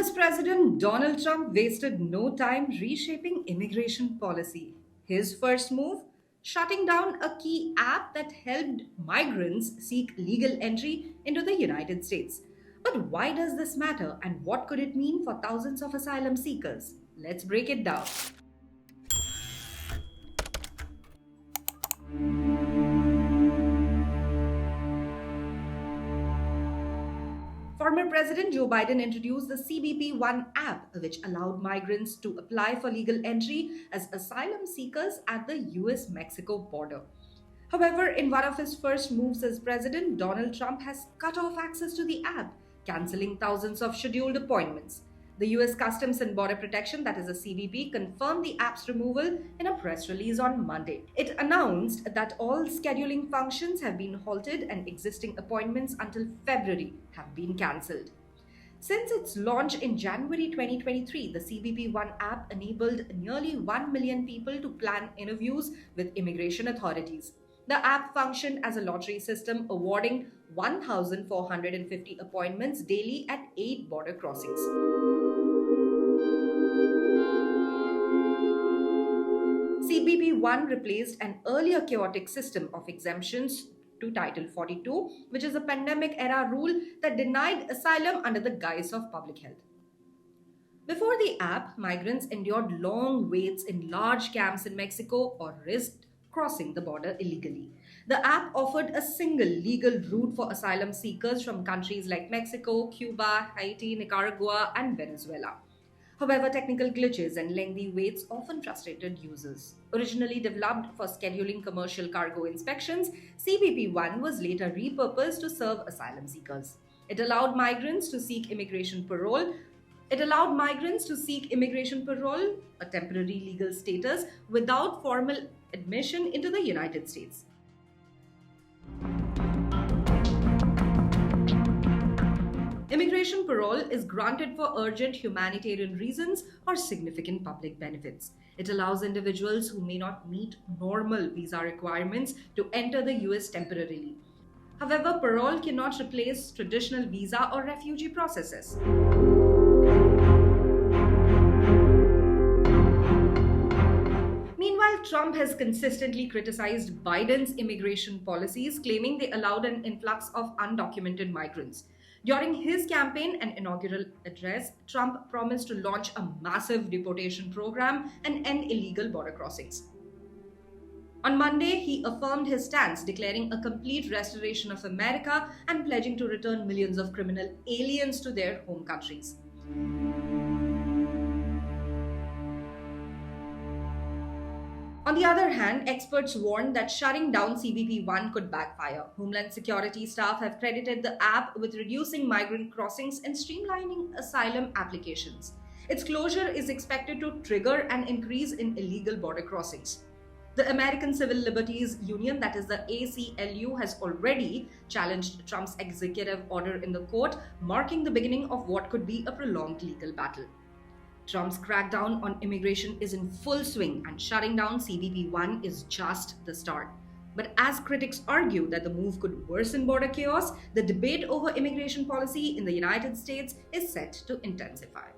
US President Donald Trump wasted no time reshaping immigration policy. His first move? Shutting down a key app that helped migrants seek legal entry into the United States. But why does this matter and what could it mean for thousands of asylum seekers? Let's break it down. Former President Joe Biden introduced the CBP One app, which allowed migrants to apply for legal entry as asylum seekers at the US Mexico border. However, in one of his first moves as president, Donald Trump has cut off access to the app, canceling thousands of scheduled appointments. The US Customs and Border Protection, that is the CBP, confirmed the app's removal in a press release on Monday. It announced that all scheduling functions have been halted and existing appointments until February have been cancelled. Since its launch in January 2023, the CBP One app enabled nearly 1 million people to plan interviews with immigration authorities. The app functioned as a lottery system, awarding 1,450 appointments daily at 8 border crossings. CBP One replaced an earlier chaotic system of exemptions to Title 42, which is a pandemic era rule that denied asylum under the guise of public health. Before the app, migrants endured long waits in large camps in Mexico or risked crossing the border illegally. The app offered a single legal route for asylum seekers from countries like Mexico, Cuba, Haiti, Nicaragua, and Venezuela. However, technical glitches and lengthy waits often frustrated users. Originally developed for scheduling commercial cargo inspections, CBP One was later repurposed to serve asylum seekers. It allowed migrants to seek immigration parole, a temporary legal status, without formal admission into the United States. Immigration parole is granted for urgent humanitarian reasons or significant public benefits. It allows individuals who may not meet normal visa requirements to enter the US temporarily. However, parole cannot replace traditional visa or refugee processes. Meanwhile, Trump has consistently criticized Biden's immigration policies, claiming they allowed an influx of undocumented migrants. During his campaign and inaugural address, Trump promised to launch a massive deportation program and end illegal border crossings. On Monday, he affirmed his stance, declaring a complete restoration of America and pledging to return millions of criminal aliens to their home countries. On the other hand, experts warned that shutting down CBP One could backfire. Homeland Security staff have credited the app with reducing migrant crossings and streamlining asylum applications. Its closure is expected to trigger an increase in illegal border crossings. The American Civil Liberties Union, that is the ACLU, has already challenged Trump's executive order in the court, marking the beginning of what could be a prolonged legal battle. Trump's crackdown on immigration is in full swing, and shutting down CBP One is just the start. But as critics argue that the move could worsen border chaos, the debate over immigration policy in the United States is set to intensify.